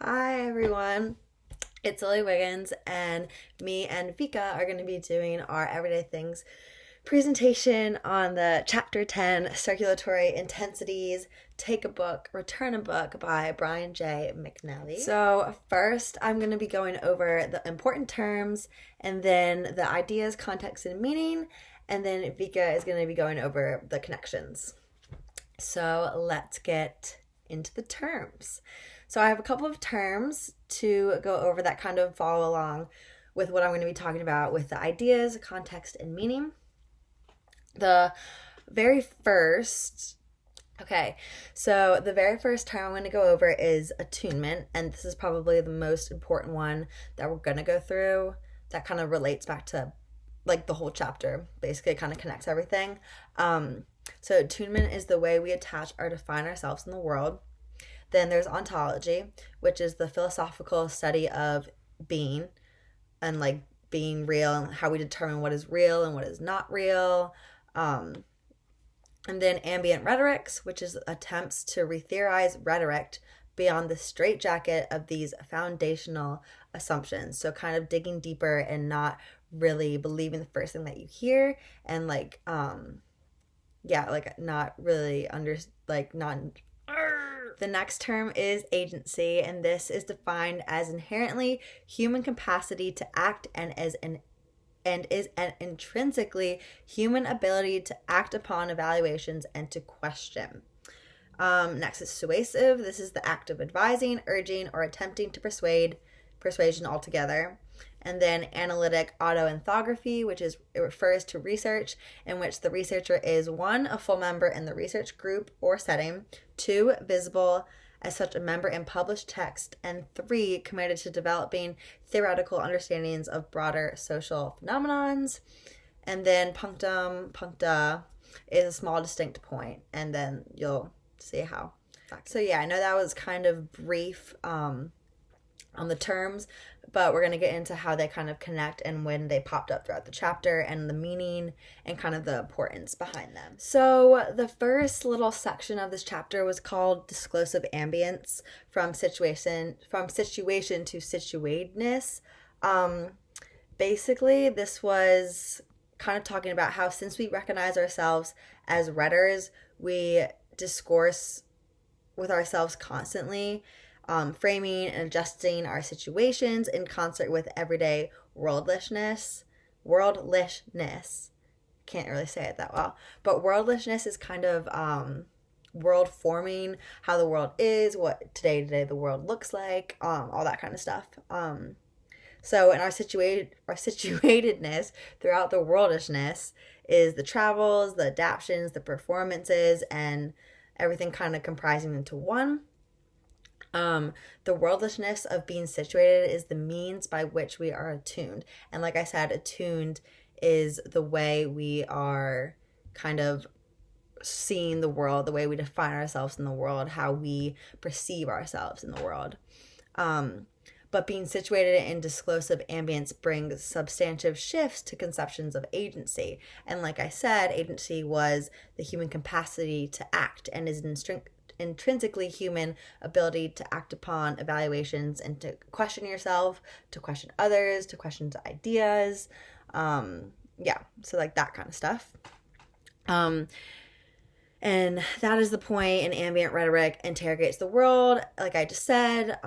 Hi everyone, it's Lily Wiggins, and me and Vika are going to be doing our Everyday Things presentation on the Chapter 10 Circulatory Intensities Take a Book, Return a Book by Brian J. McNally. So, first, I'm going to be going over the important terms and then the ideas, context, and meaning, and then Vika is going to be going over the connections. So, let's get into the terms. So I have a couple of terms to go over that kind of follow along with what I'm going to be talking about with the ideas, context, and meaning. The very first term I'm going to go over is attunement, and this is probably the most important one that we're going to go through. That kind of relates back to like the whole chapter. Basically, it kind of connects everything. So attunement is the way we attach or define ourselves in the world. Then there's ontology, which is the philosophical study of being and like being real and how we determine what is real and what is not real. And then ambient rhetorics, which is attempts to re-theorize rhetoric beyond the straitjacket of these foundational assumptions. So kind of digging deeper and not really believing the first thing that you hear and not really The next term is agency, and this is defined as inherently human capacity to act and is an intrinsically human ability to act upon evaluations and to question. Next is suasive. This is the act of advising, urging, or attempting to persuasion altogether. And then analytic autoethnography, it refers to research in which the researcher is 1, a full member in the research group or setting, 2, visible as such a member in published text, and 3, committed to developing theoretical understandings of broader social phenomenons. And then puncta is a small distinct point, and then you'll see how. So yeah, I know that was kind of brief on the terms, but we're going to get into how they kind of connect and when they popped up throughout the chapter and the meaning and kind of the importance behind them. So the first little section of this chapter was called disclosive ambience, from situation to situatedness. Basically, this was kind of talking about how since we recognize ourselves as readers, we discourse with ourselves constantly, framing and adjusting our situations in concert with everyday worldlishness. Can't really say it that well, but worldlishness is kind of world forming, how the world is, what today the world looks like, all that kind of stuff. So in our situatedness throughout the worldishness is the travels, the adaptions, the performances, and everything kind of comprising into one. The worldlessness of being situated is the means by which we are attuned. And like I said, attuned is the way we are kind of seeing the world, the way we define ourselves in the world, how we perceive ourselves in the world. But being situated in disclosive ambience brings substantive shifts to conceptions of agency. And like I said, agency was the human capacity to act and is intrinsically human ability to act upon evaluations and to question yourself, to question others, to question ideas. So like that kind of stuff. And that is the point. And ambient rhetoric interrogates the world. Like I just said,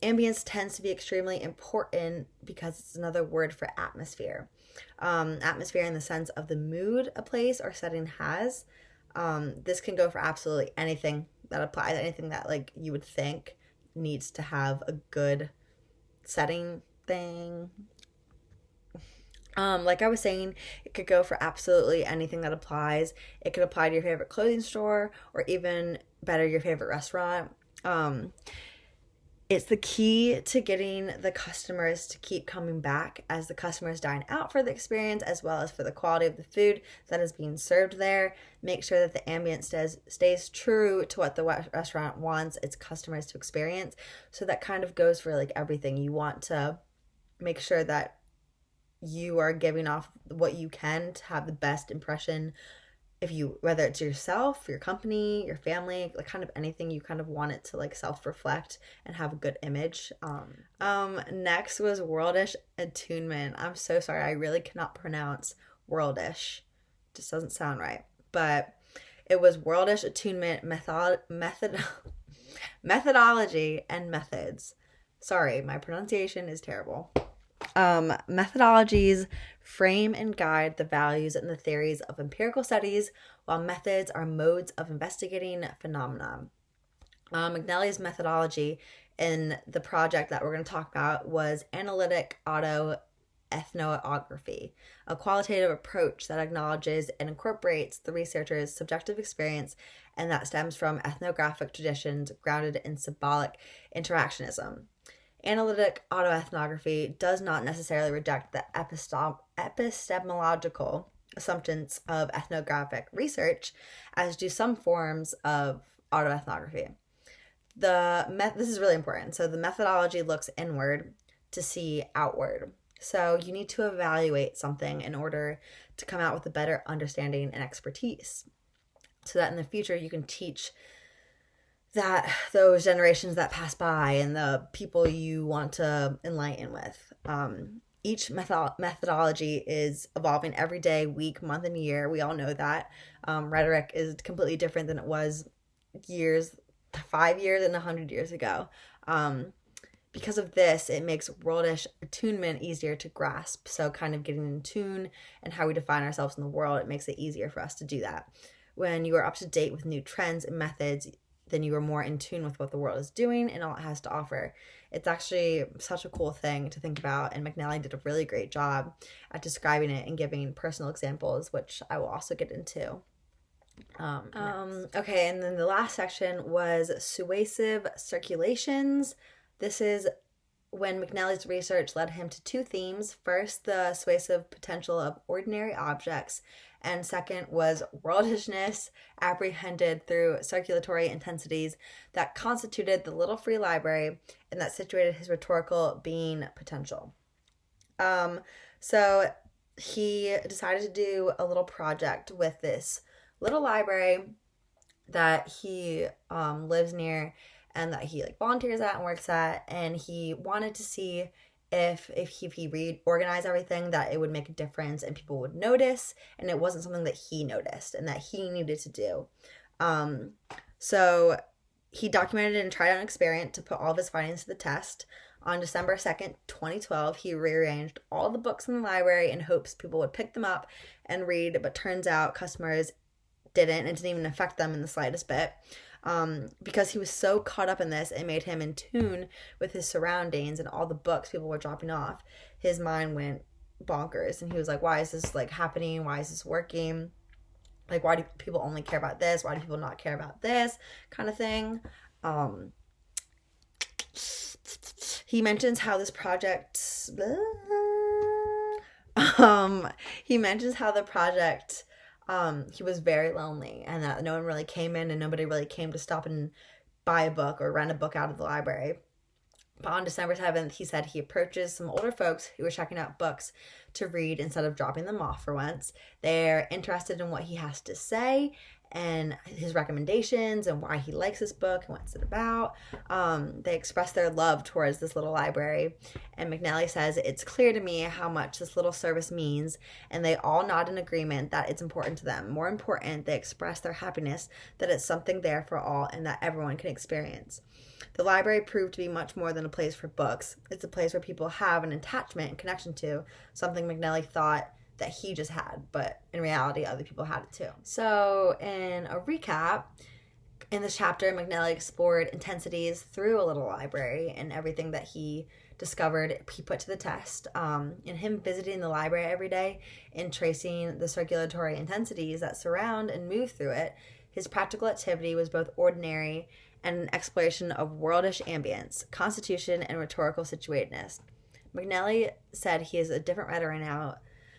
ambience tends to be extremely important because it's another word for atmosphere. Atmosphere in the sense of the mood a place or setting has. This can go for absolutely anything that applies, anything that like you would think needs to have a good setting thing. Like I was saying, it could go for absolutely anything that applies. It could apply to your favorite clothing store or even better, your favorite restaurant. It's the key to getting the customers to keep coming back as the customers dine out for the experience as well as for the quality of the food that is being served there. Make sure that the ambience stays true to what the restaurant wants its customers to experience. So that kind of goes for like everything. You want to make sure that you are giving off what you can to have the best impression if you, whether it's yourself, your company, your family, like kind of anything, you kind of want it to like self-reflect and have a good image. Next was worldish attunement. I'm so sorry, I really cannot pronounce worldish. Just doesn't sound right. But it was worldish attunement methodology and methods. Sorry, my pronunciation is terrible. Methodologies frame and guide the values and the theories of empirical studies, while methods are modes of investigating phenomena. McNally's methodology in the project that we're going to talk about was analytic autoethnography, a qualitative approach that acknowledges and incorporates the researcher's subjective experience and that stems from ethnographic traditions grounded in symbolic interactionism. Analytic autoethnography does not necessarily reject the epistemological assumptions of ethnographic research, as do some forms of autoethnography. This is really important. So the methodology looks inward to see outward. So you need to evaluate something in order to come out with a better understanding and expertise, so that in the future you can teach that those generations that pass by and the people you want to enlighten with. Each methodology is evolving every day, week, month, and year. We all know that. Rhetoric is completely different than it was 5 years and 100 years ago. Because of this, it makes worldish attunement easier to grasp. So kind of getting in tune and how we define ourselves in the world, it makes it easier for us to do that. When you are up to date with new trends and methods, then you are more in tune with what the world is doing and all it has to offer. It's actually such a cool thing to think about, and McNally did a really great job at describing it and giving personal examples, which I will also get into. Okay, and then the last section was suasive circulations. This is when McNally's research led him to two themes. First, the suasive potential of ordinary objects, and second was worldishness apprehended through circulatory intensities that constituted the little free library and that situated his rhetorical being potential. So he decided to do a little project with this little library that he lives near and that he like volunteers at and works at, and he wanted to see if he organized everything, that it would make a difference and people would notice, and it wasn't something that he noticed and that he needed to do. So he documented and tried out an experiment to put all of his findings to the test. On December 2nd, 2012, he rearranged all the books in the library in hopes people would pick them up and read, but turns out customers didn't. It didn't even affect them in the slightest bit. Because he was so caught up in this, it made him in tune with his surroundings and all the books people were dropping off. His mind went bonkers, and he was like, why is this like happening? Why is this working? Like, why do people only care about this? Why do people not care about this kind of thing? He mentions how this project he mentions how the project he was very lonely, and that no one really came in and nobody really came to stop and buy a book or rent a book out of the library. But on December 7th, he said he approaches some older folks who were checking out books to read instead of dropping them off for once. They're interested in what he has to say and his recommendations and why he likes this book and what's it about. They express their love towards this little library, and McNally says, it's clear to me how much this little service means, and they all nod in agreement that it's important to them. More important, they express their happiness that it's something there for all and that everyone can experience. The library proved to be much more than a place for books. It's a place where people have an attachment and connection to, something McNally thought that he just had, but in reality other people had it too. So in a recap, in this chapter, McNally explored intensities through a little library, and everything that he discovered he put to the test. In him visiting the library every day and tracing the circulatory intensities that surround and move through it, his practical activity was both ordinary and an exploration of worldish ambience, constitution, and rhetorical situatedness. McNally said he is a different writer now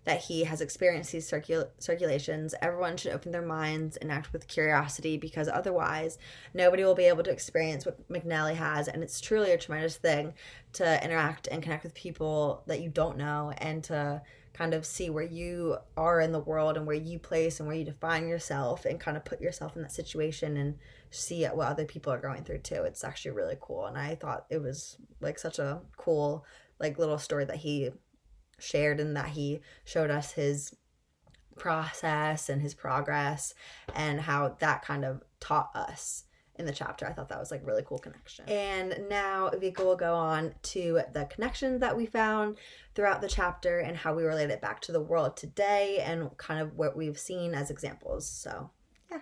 that he has experienced these circulations. Everyone should open their minds and act with curiosity, because otherwise nobody will be able to experience what McNally has, and it's truly a tremendous thing to interact and connect with people that you don't know and to kind of see where you are in the world and where you place and where you define yourself and kind of put yourself in that situation and see what other people are going through too. It's actually really cool. And I thought it was like such a cool like little story that he shared, and that he showed us his process and his progress and how that kind of taught us in the chapter. I thought that was like really cool connection. And now Vika will go on to the connections that we found throughout the chapter and how we relate it back to the world today and kind of what we've seen as examples. So yeah.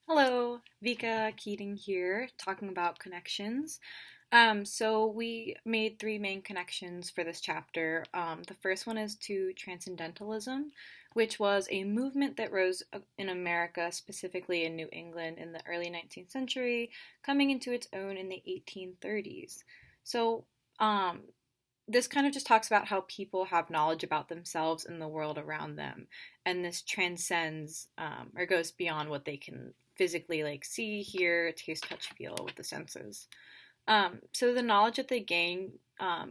Hello, Vika Keating here, talking about connections. So we made three main connections for this chapter. The first one is to Transcendentalism, which was a movement that rose in America, specifically in New England in the early 19th century, coming into its own in the 1830s. So this kind of just talks about how people have knowledge about themselves and the world around them, and this transcends or goes beyond what they can physically like see, hear, taste, touch, feel with the senses. So the knowledge that they gain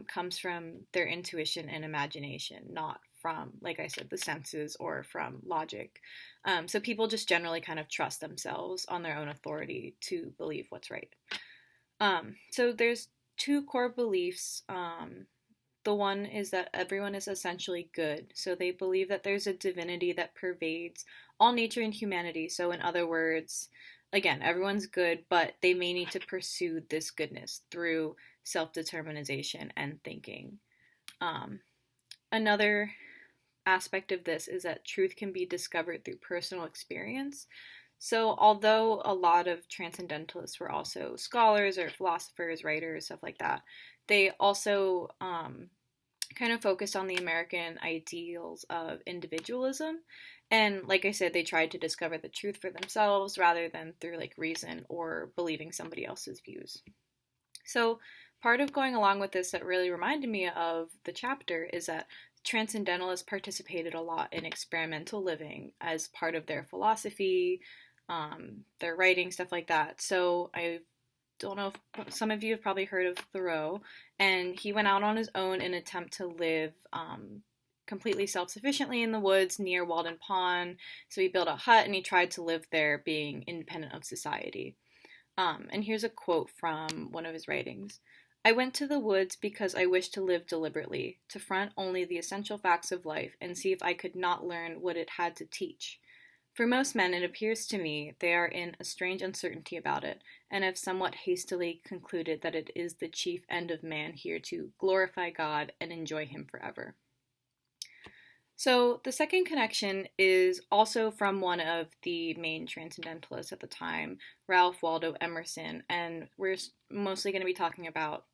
comes from their intuition and imagination, not from, like I said, the senses or from logic. So people just generally kind of trust themselves on their own authority to believe what's right. So there's two core beliefs. The one is that everyone is essentially good. So they believe that there's a divinity that pervades all nature and humanity. So in other words, again, everyone's good, but they may need to pursue this goodness through self-determination and thinking. Another aspect of this is that truth can be discovered through personal experience. So although a lot of transcendentalists were also scholars or philosophers, writers, stuff like that, they also kind of focused on the American ideals of individualism. And like I said, they tried to discover the truth for themselves rather than through like reason or believing somebody else's views. So part of going along with this that really reminded me of the chapter is that transcendentalists participated a lot in experimental living as part of their philosophy, their writing, stuff like that. So I don't know if some of you have probably heard of Thoreau, and he went out on his own in an attempt to live completely self-sufficiently in the woods near Walden Pond. So he built a hut and he tried to live there being independent of society. And here's a quote from one of his writings. I went to the woods because I wished to live deliberately, to front only the essential facts of life and see if I could not learn what it had to teach. For most men, it appears to me they are in a strange uncertainty about it, and have somewhat hastily concluded that it is the chief end of man here to glorify God and enjoy him forever. So the second connection is also from one of the main transcendentalists at the time, Ralph Waldo Emerson, and we're mostly going to be talking about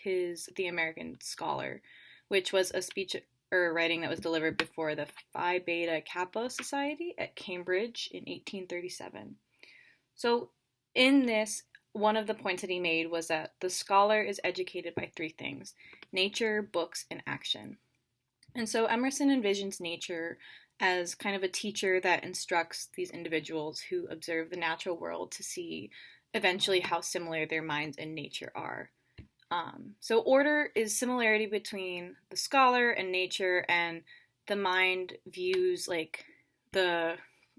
The American Scholar, which was a speech or writing that was delivered before the Phi Beta Kappa Society at Cambridge in 1837. So in this, one of the points that he made was that the scholar is educated by three things: nature, books, and action. And so Emerson envisions nature as kind of a teacher that instructs these individuals who observe the natural world to see eventually how similar their minds and nature are. So order is similarity between the scholar and nature, and the mind views like the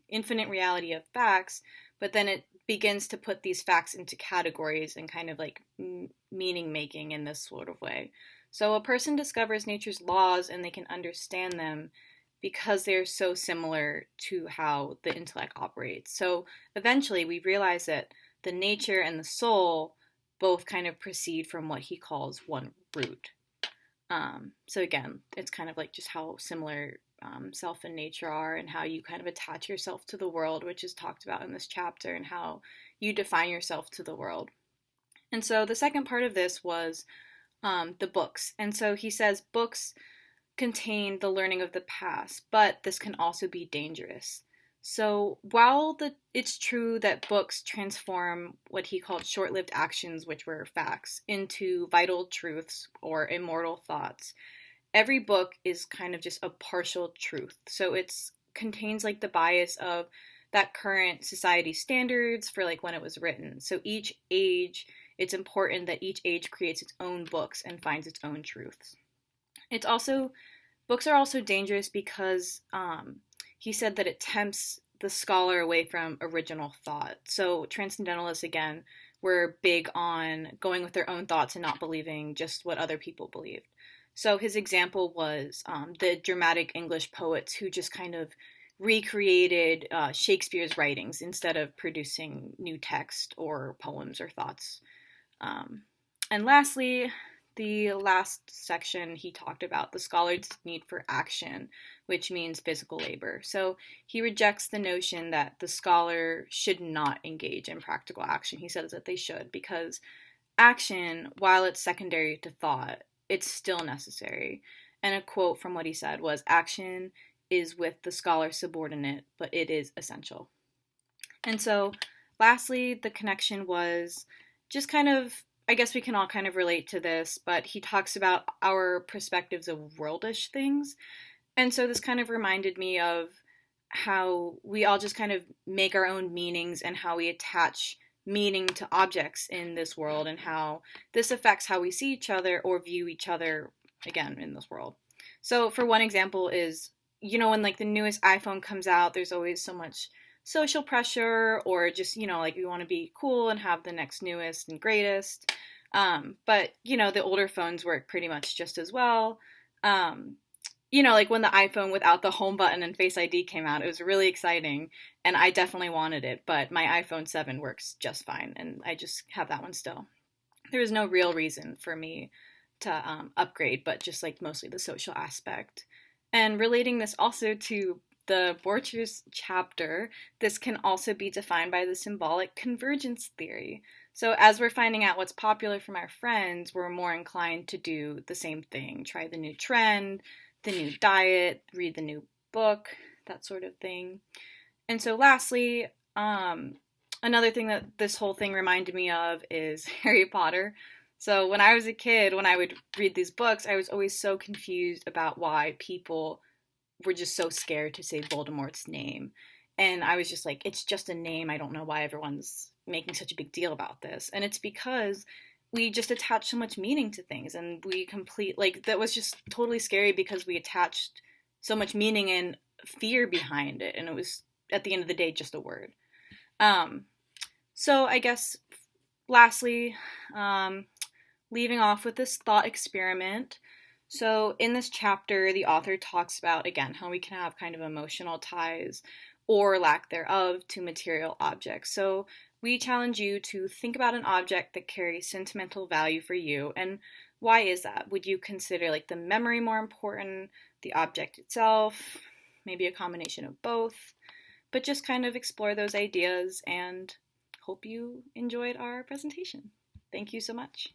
infinite reality of facts, but then it begins to put these facts into categories and kind of like meaning making in this sort of way. So a person discovers nature's laws and they can understand them because they're so similar to how the intellect operates. So eventually we realize that the nature and the soul both kind of proceed from what he calls one root. So again, it's kind of like just how similar self and nature are, and how you kind of attach yourself to the world, which is talked about in this chapter, and how you define yourself to the world. And so the second part of this was the books. And so he says books contain the learning of the past, but this can also be dangerous. So while it's true that books transform what he called short-lived actions, which were facts, into vital truths or immortal thoughts, every book is kind of just a partial truth. So it contains like the bias of that current society standards for like when it was written. So each age, it's important that each age creates its own books and finds its own truths. It's also Books are also dangerous because he said that it tempts the scholar away from original thought. So transcendentalists, again, were big on going with their own thoughts and not believing just what other people believed. So his example was the dramatic English poets who just kind of recreated Shakespeare's writings instead of producing new text or poems or thoughts. Um, and lastly, the last section, he talked about the scholar's need for action, which means physical labor. So he rejects the notion that the scholar should not engage in practical action. He says that they should, because action, while it's secondary to thought, it's still necessary. And a quote from what he said was, "Action is with the scholar subordinate, but it is essential." And so, lastly, the connection was just kind of, I guess we can all kind of relate to this, but he talks about our perspectives of worldish things. And so, this kind of reminded me of how we all just kind of make our own meanings and how we attach meaning to objects in this world and how this affects how we see each other or view each other again in this world. So for one example is, when like the newest iPhone comes out, there's always so much social pressure or just, like we want to be cool and have the next newest and greatest. But the older phones work pretty much just as well. Like when the iPhone without the home button and Face ID came out, it was really exciting and I definitely wanted it, but my iPhone 7 works just fine and I just have that one still. There was no real reason for me to upgrade, but just like mostly the social aspect. And relating this also to the Borchers chapter, this can also be defined by the symbolic convergence theory. So as we're finding out what's popular from our friends, we're more inclined to do the same thing, try the new trend, the new diet, read the new book, that sort of thing. And so lastly, another thing that this whole thing reminded me of is Harry Potter. So when I was a kid, when I would read these books, I was always so confused about why people were just so scared to say Voldemort's name. And I was just like, it's just a name. I don't know why everyone's making such a big deal about this. And it's because we just attach so much meaning to things and that was just totally scary because we attached so much meaning and fear behind it. And it was, at the end of the day, just a word. So I guess lastly, leaving off with this thought experiment. So in this chapter, the author talks about, again, how we can have kind of emotional ties or lack thereof to material objects. So we challenge you to think about an object that carries sentimental value for you, and why is that? Would you consider like the memory more important, the object itself, maybe a combination of both? But just kind of explore those ideas and hope you enjoyed our presentation. Thank you so much.